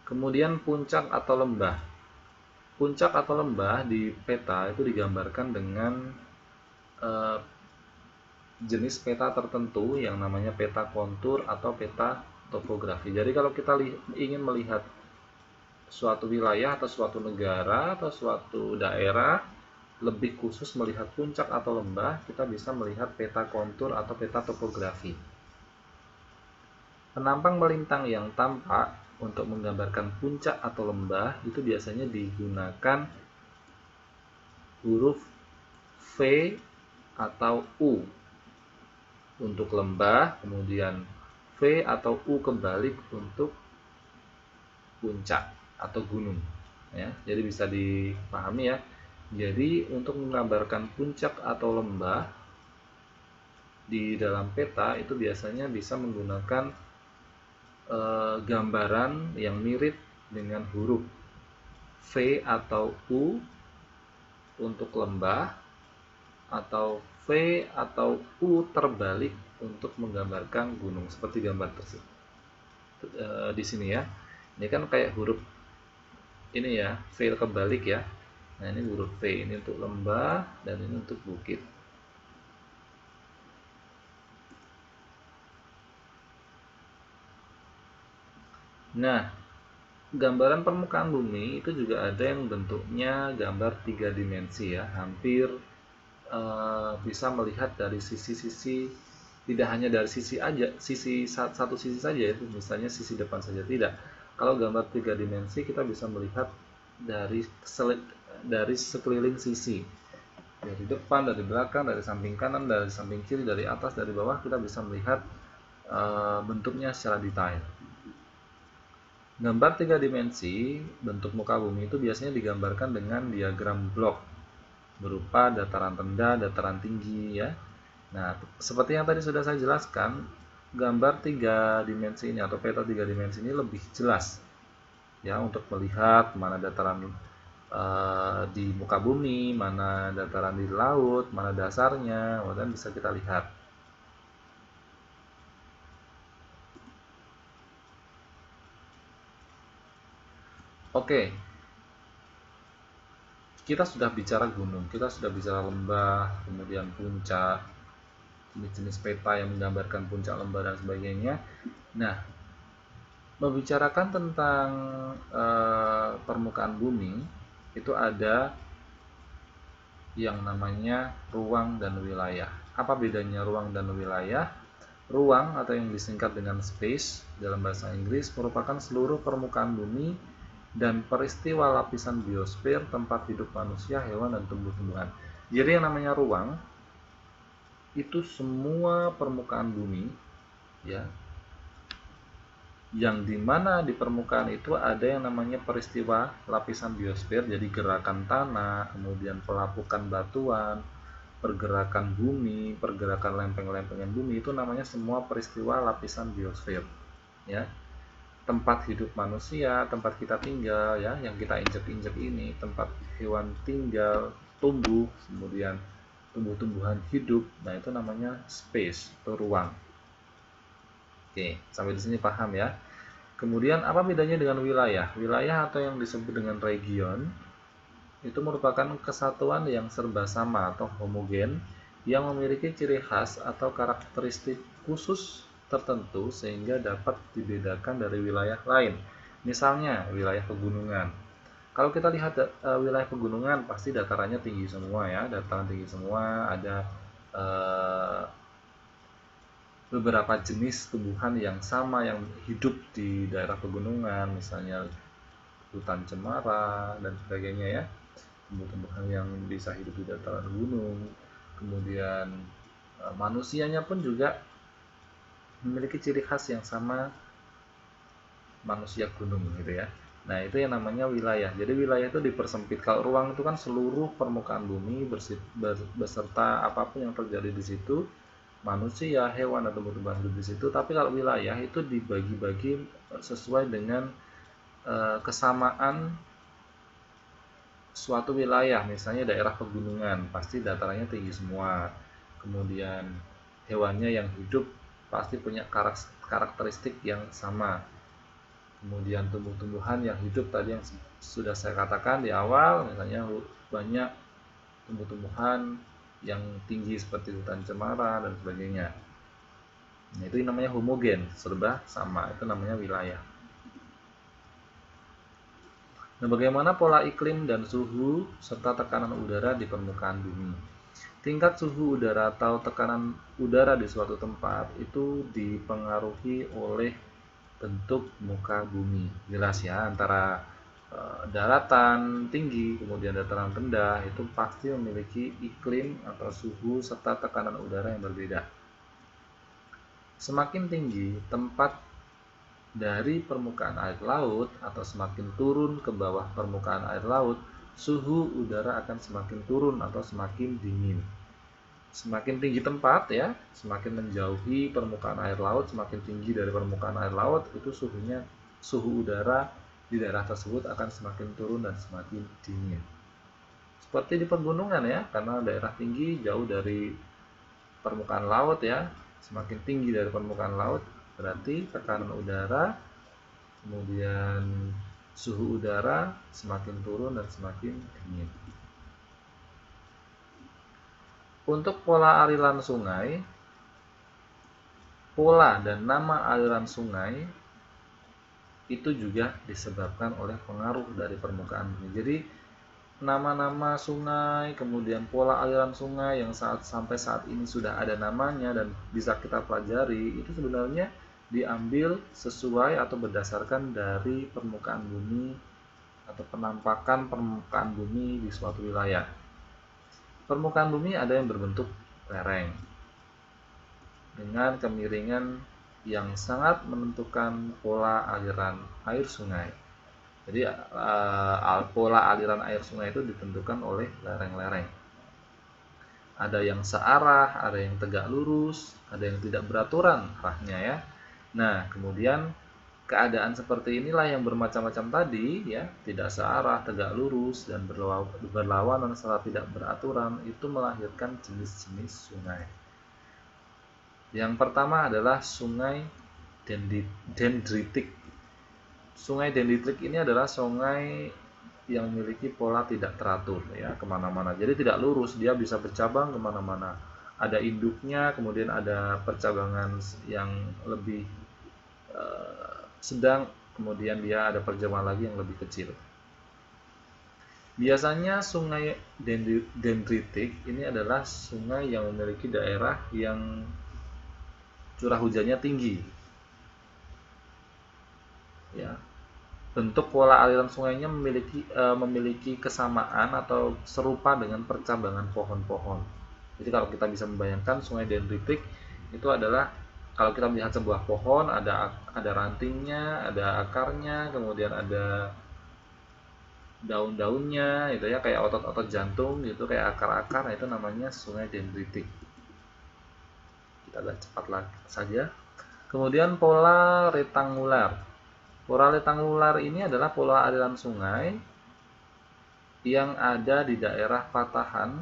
Kemudian puncak atau lembah. Puncak atau lembah di peta itu digambarkan dengan jenis peta tertentu yang namanya peta kontur atau peta topografi. Jadi kalau kita ingin melihat suatu wilayah atau suatu negara atau suatu daerah, lebih khusus melihat puncak atau lembah, kita bisa melihat peta kontur atau peta topografi. Penampang melintang yang tampak untuk menggambarkan puncak atau lembah itu biasanya digunakan huruf V atau U untuk lembah, kemudian V atau U kebalik untuk puncak atau gunung ya. Jadi bisa dipahami ya. Jadi untuk menggambarkan puncak atau lembah di dalam peta itu biasanya bisa menggunakan gambaran yang mirip dengan huruf V atau U untuk lembah, atau V atau U terbalik untuk menggambarkan gunung, seperti gambar tersebut di sini ya. Ini kan kayak huruf ini ya, V kebalik ya. Nah, ini huruf V, ini untuk lembah dan ini untuk bukit. Nah, gambaran permukaan bumi itu juga ada yang bentuknya gambar 3 dimensi ya, hampir bisa melihat dari sisi-sisi, tidak hanya dari sisi aja, satu sisi saja itu, misalnya sisi depan saja, tidak. Kalau gambar 3 dimensi kita bisa melihat dari sekeliling sisi, dari depan, dari belakang, dari samping kanan, dari samping kiri, dari atas, dari bawah, kita bisa melihat bentuknya secara detail. Gambar 3 dimensi bentuk muka bumi itu biasanya digambarkan dengan diagram blok berupa dataran rendah, dataran tinggi ya. Nah, seperti yang tadi sudah saya jelaskan, gambar 3 dimensi ini atau peta 3 dimensi ini lebih jelas ya untuk melihat mana dataran di muka bumi, mana dataran di laut, mana dasarnya, dan bisa kita lihat. Oke, kita sudah bicara gunung, kita sudah bicara lembah, kemudian puncak, jenis-jenis peta yang menggambarkan puncak, lembah, dan sebagainya. Nah, membicarakan tentang permukaan bumi, itu ada yang namanya ruang dan wilayah. Apa bedanya ruang dan wilayah? Ruang atau yang disingkat dengan space dalam bahasa Inggris merupakan seluruh permukaan bumi dan peristiwa lapisan biosfer, tempat hidup manusia, hewan, dan tumbuh-tumbuhan. Jadi yang namanya ruang itu semua permukaan bumi ya, yang dimana di permukaan itu ada yang namanya peristiwa lapisan biosfer, jadi gerakan tanah, kemudian pelapukan batuan, pergerakan bumi, pergerakan lempeng-lempengan bumi, itu namanya semua peristiwa lapisan biosfer ya. Tempat hidup manusia, tempat kita tinggal ya, yang kita injek-injek ini, tempat hewan tinggal, tumbuh, kemudian tumbuh-tumbuhan hidup. Nah, itu namanya space atau ruang. Oke, sampai di sini paham ya. Kemudian apa bedanya dengan wilayah? Wilayah atau yang disebut dengan region itu merupakan kesatuan yang serba sama atau homogen yang memiliki ciri khas atau karakteristik khusus tertentu sehingga dapat dibedakan dari wilayah lain. Misalnya wilayah pegunungan. Kalau kita lihat wilayah pegunungan pasti datarannya tinggi semua ya, dataran tinggi semua, ada beberapa jenis tumbuhan yang sama yang hidup di daerah pegunungan, misalnya hutan cemara dan sebagainya ya, tumbuh-tumbuhan yang bisa hidup di dataran gunung. Kemudian manusianya pun juga memiliki ciri khas yang sama manusia gunung gitu ya. Nah, itu yang namanya wilayah. Jadi wilayah itu dipersempit. Kalau ruang itu kan seluruh permukaan bumi beserta apapun yang terjadi di situ, manusia, hewan, atau tumbuh-tumbuhan hidup di situ. Tapi kalau wilayah itu dibagi-bagi sesuai dengan kesamaan suatu wilayah. Misalnya daerah pegunungan pasti datarannya tinggi semua, kemudian hewannya yang hidup pasti punya karakteristik yang sama, kemudian tumbuh-tumbuhan yang hidup tadi yang sudah saya katakan di awal, misalnya banyak tumbuh-tumbuhan yang tinggi seperti hutan cemara dan sebagainya. Nah, itu namanya homogen, serba sama, itu namanya wilayah. Nah, bagaimana pola iklim dan suhu serta tekanan udara di permukaan bumi? Tingkat suhu udara atau tekanan udara di suatu tempat itu dipengaruhi oleh bentuk muka bumi. Jelas ya, antara daratan tinggi kemudian dataran rendah itu pasti memiliki iklim atau suhu serta tekanan udara yang berbeda. Semakin tinggi tempat dari permukaan air laut atau semakin turun ke bawah permukaan air laut, suhu udara akan semakin turun atau semakin dingin. Semakin tinggi tempat ya, semakin menjauhi permukaan air laut, semakin tinggi dari permukaan air laut, itu suhu udara di daerah tersebut akan semakin turun dan semakin dingin. Seperti di pegunungan ya, karena daerah tinggi jauh dari permukaan laut ya, semakin tinggi dari permukaan laut berarti tekanan udara, kemudian suhu udara semakin turun dan semakin dingin. Untuk pola aliran sungai, pola dan nama aliran sungai itu juga disebabkan oleh pengaruh dari permukaan bumi. Jadi nama-nama sungai, kemudian pola aliran sungai yang sampai saat ini sudah ada namanya dan bisa kita pelajari, itu sebenarnya diambil sesuai atau berdasarkan dari permukaan bumi atau penampakan permukaan bumi di suatu wilayah. Permukaan bumi ada yang berbentuk lereng dengan kemiringan yang sangat menentukan pola aliran air sungai. Jadi pola aliran air sungai itu ditentukan oleh lereng-lereng. Ada yang searah, ada yang tegak lurus, ada yang tidak beraturan arahnya ya. Nah, kemudian keadaan seperti inilah yang bermacam-macam tadi ya, tidak searah, tegak lurus dan berlawanan serta tidak beraturan itu melahirkan jenis-jenis sungai. Yang pertama adalah sungai dendritik. Sungai dendritik ini adalah sungai yang memiliki pola tidak teratur ya, kemana-mana. Jadi tidak lurus, dia bisa bercabang kemana-mana. Ada induknya, kemudian ada percabangan yang lebih sedang, kemudian dia ada percabangan lagi yang lebih kecil. Biasanya sungai dendritik ini adalah sungai yang memiliki daerah yang curah hujannya tinggi. Ya, bentuk pola aliran sungainya memiliki kesamaan atau serupa dengan percabangan pohon-pohon. Jadi kalau kita bisa membayangkan sungai dendritik itu adalah kalau kita melihat sebuah pohon, ada rantingnya, ada akarnya, kemudian ada daun-daunnya, itu ya kayak otot-otot jantung gitu, kayak akar-akar. Nah, itu namanya sungai dendritik. Kita lihat cepat saja. Kemudian pola rektangular. Pola rektangular ini adalah pola aliran sungai yang ada di daerah patahan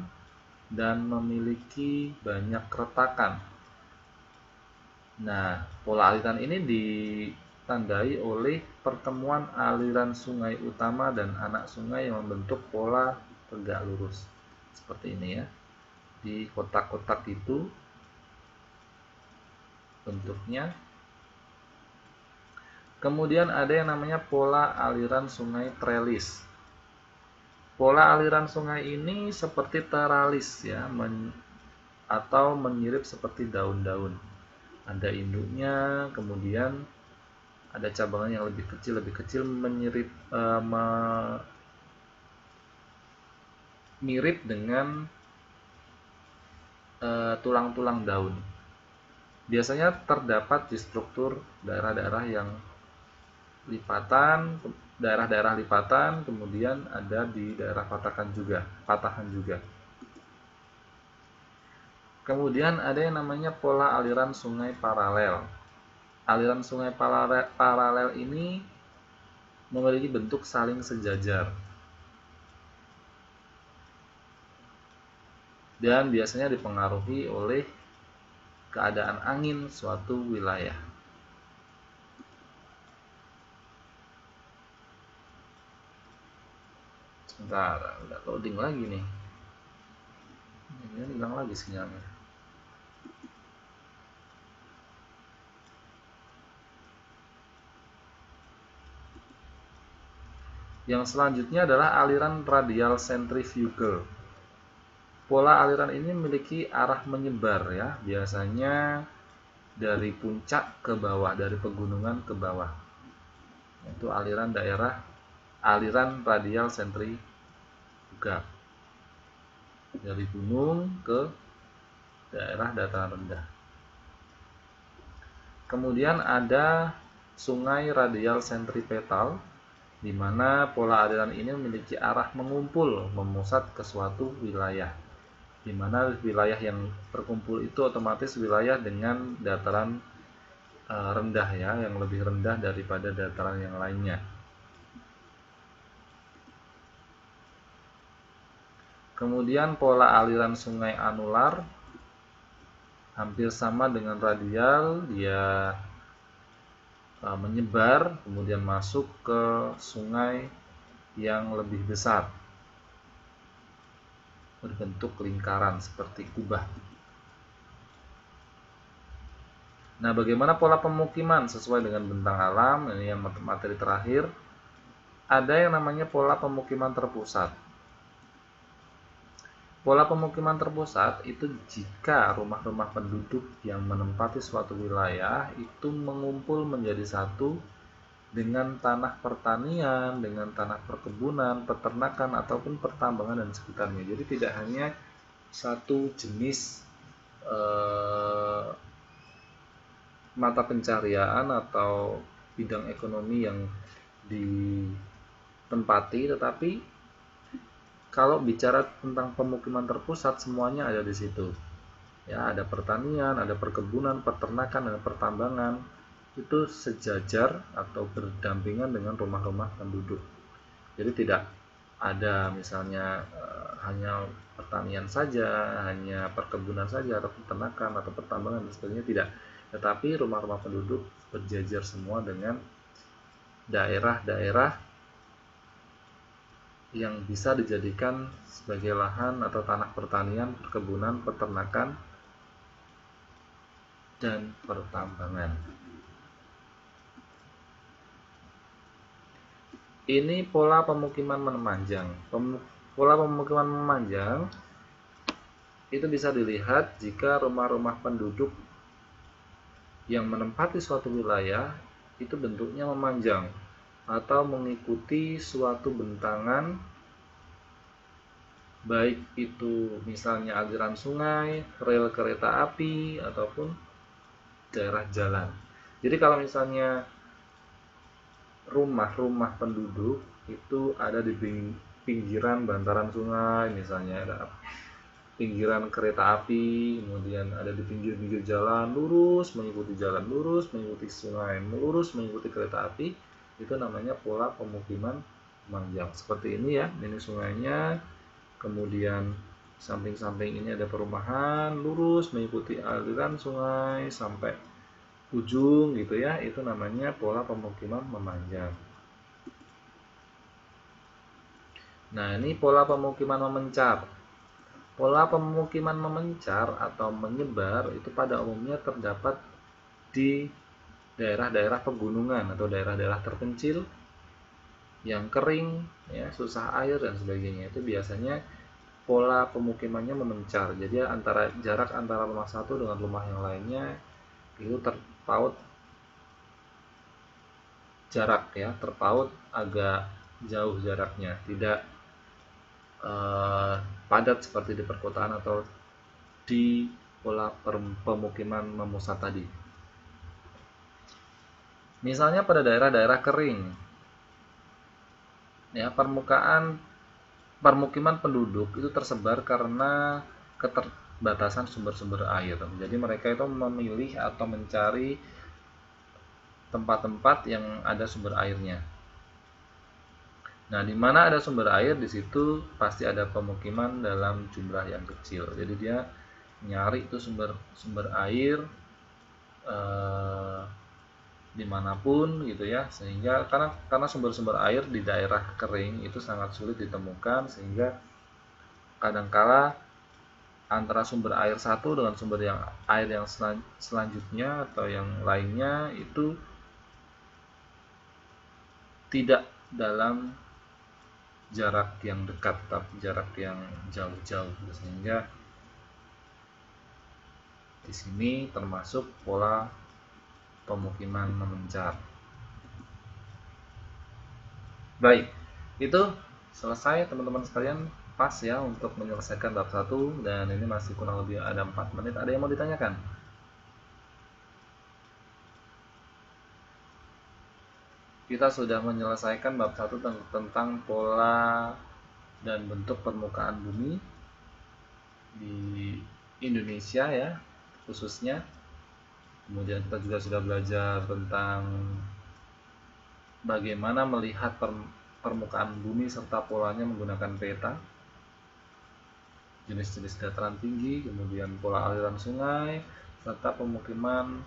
dan memiliki banyak retakan. Nah, pola aliran ini ditandai oleh pertemuan aliran sungai utama dan anak sungai yang membentuk pola tegak lurus. Seperti ini ya. Di kotak-kotak itu bentuknya. Kemudian ada yang namanya pola aliran sungai trellis. Pola aliran sungai ini seperti teralis ya, atau mirip seperti daun-daun. Ada induknya, kemudian ada cabangan yang lebih kecil mirip dengan tulang-tulang daun. Biasanya terdapat di struktur daerah-daerah yang daerah-daerah lipatan, kemudian ada di daerah patahan juga. Kemudian ada yang namanya pola aliran sungai paralel. Aliran sungai paralel ini memiliki bentuk saling sejajar dan biasanya dipengaruhi oleh keadaan angin suatu wilayah. Sebentar, udah loading lagi nih. Ini hilang lagi sinyalnya. Yang selanjutnya adalah aliran radial centrifugal. Pola aliran ini memiliki arah menyebar ya, biasanya dari puncak ke bawah, dari pegunungan ke bawah. Itu aliran radial centrifugal. Dari gunung ke daerah dataran rendah. Kemudian ada sungai radial sentripetal, di mana pola aliran ini memiliki arah mengumpul, memusat ke suatu wilayah, di mana wilayah yang terkumpul itu otomatis wilayah dengan dataran rendah ya, yang lebih rendah daripada dataran yang lainnya. Kemudian pola aliran sungai anular hampir sama dengan radial, dia menyebar kemudian masuk ke sungai yang lebih besar berbentuk lingkaran seperti kubah. Nah, bagaimana pola pemukiman sesuai dengan bentang alam? Ini yang materi terakhir. Ada yang namanya pola pemukiman terpusat. Pola pemukiman terpusat itu jika rumah-rumah penduduk yang menempati suatu wilayah itu mengumpul menjadi satu dengan tanah pertanian, dengan tanah perkebunan, peternakan, ataupun pertambangan dan sekitarnya. Jadi tidak hanya satu jenis mata pencarian atau bidang ekonomi yang ditempati, tetapi kalau bicara tentang pemukiman terpusat semuanya ada di situ. Ya, ada pertanian, ada perkebunan, peternakan, dan pertambangan. Itu sejajar atau berdampingan dengan rumah-rumah penduduk. Jadi tidak ada misalnya hanya pertanian saja, hanya perkebunan saja, atau peternakan atau pertambangan dan sebagainya, tidak. Tetapi rumah-rumah penduduk berjajar semua dengan daerah-daerah yang bisa dijadikan sebagai lahan atau tanah pertanian, perkebunan, peternakan, dan pertambangan. Ini pola pemukiman memanjang. Pola pemukiman memanjang itu bisa dilihat jika rumah-rumah penduduk yang menempati suatu wilayah itu bentuknya memanjang atau mengikuti suatu bentangan, baik itu misalnya aliran sungai, rel kereta api, ataupun daerah jalan. Jadi kalau misalnya rumah-rumah penduduk itu ada di pinggiran bantaran sungai, misalnya ada pinggiran kereta api, kemudian ada di pinggir-pinggir jalan, lurus mengikuti jalan, lurus mengikuti sungai, lurus mengikuti kereta api, itu namanya pola pemukiman memanjang. Seperti ini ya, ini sungainya, kemudian samping-samping ini ada perumahan, lurus mengikuti aliran sungai sampai ujung gitu ya, itu namanya pola pemukiman memanjang. Nah, ini pola pemukiman memencar. Pola pemukiman memencar atau menyebar itu pada umumnya terdapat di daerah-daerah pegunungan atau daerah-daerah terpencil yang kering, ya, susah air dan sebagainya. Itu biasanya pola pemukimannya memencar. Jadi jarak antara rumah satu dengan rumah yang lainnya itu terpaut jarak, ya, terpaut agak jauh jaraknya, tidak padat seperti di perkotaan atau di pola pemukiman memusat tadi. Misalnya pada daerah-daerah kering, ya, permukiman penduduk itu tersebar karena keterbatasan sumber-sumber air. Jadi mereka itu memilih atau mencari tempat-tempat yang ada sumber airnya. Nah, di mana ada sumber air, di situ pasti ada pemukiman dalam jumlah yang kecil. Jadi dia nyari itu sumber air dimanapun gitu ya, sehingga karena sumber-sumber air di daerah kering itu sangat sulit ditemukan, sehingga kadangkala antara sumber air satu dengan sumber air yang selanjutnya atau yang lainnya itu tidak dalam jarak yang dekat, tapi jarak yang jauh-jauh, sehingga di sini termasuk pola pemukiman memencar. Baik, itu selesai teman-teman sekalian, pas ya untuk menyelesaikan bab 1, dan ini masih kurang lebih ada 4 menit. Ada yang mau ditanyakan? Kita sudah menyelesaikan bab 1 tentang pola dan bentuk permukaan bumi di Indonesia ya, khususnya. Kemudian kita juga sudah belajar tentang bagaimana melihat permukaan bumi serta polanya menggunakan peta. jenis-jenis dataran tinggi, kemudian pola aliran sungai, serta pemukiman.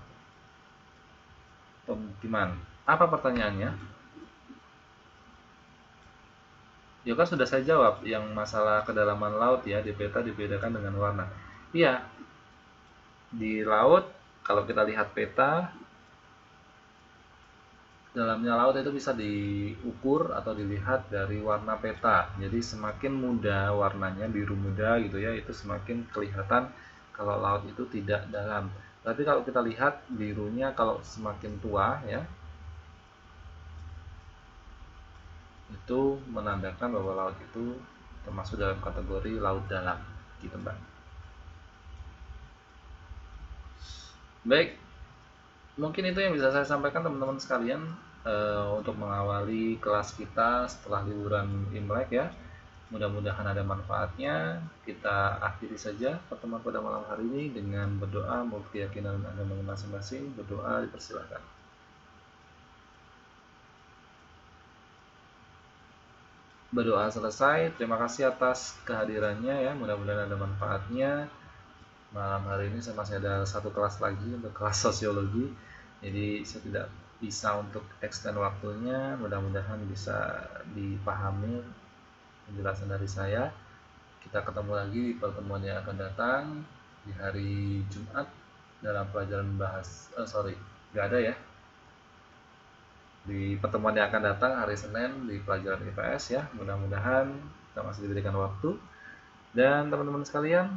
Apa pertanyaannya? Ya kan sudah saya jawab yang masalah kedalaman laut ya, di peta dibedakan dengan warna. Iya, di laut kalau kita lihat peta, dalamnya laut itu bisa diukur atau dilihat dari warna peta. Jadi semakin muda warnanya, biru muda gitu ya, itu semakin kelihatan kalau laut itu tidak dalam. Tapi kalau kita lihat birunya kalau semakin tua ya, itu menandakan bahwa laut itu termasuk dalam kategori laut dalam gitu Mbak. Baik, mungkin itu yang bisa saya sampaikan teman-teman sekalian untuk mengawali kelas kita setelah liburan Imlek ya. Mudah-mudahan ada manfaatnya. Kita akhiri saja pertemuan pada malam hari ini dengan berdoa menurut keyakinan agama masing-masing. Berdoa dipersilakan. Berdoa selesai. Terima kasih atas kehadirannya ya. Mudah-mudahan ada manfaatnya. Malam hari ini saya masih ada satu kelas lagi untuk kelas sosiologi. Jadi saya tidak bisa untuk extend waktunya. Mudah-mudahan bisa dipahami penjelasan dari saya. Kita ketemu lagi di pertemuan yang akan datang di hari Jumat dalam pelajaran nggak ada ya. Di pertemuan yang akan datang hari Senin di pelajaran IPS ya. Mudah-mudahan kita masih diberikan waktu. Dan teman-teman sekalian,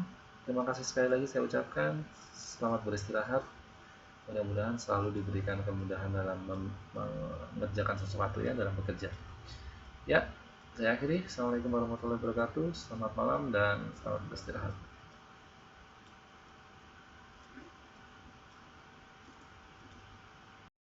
terima kasih sekali lagi saya ucapkan. Selamat beristirahat. Mudah-mudahan selalu diberikan kemudahan dalam mengerjakan sesuatu ya, dalam bekerja. Ya, saya akhiri. Assalamualaikum warahmatullahi wabarakatuh. Selamat malam dan selamat beristirahat.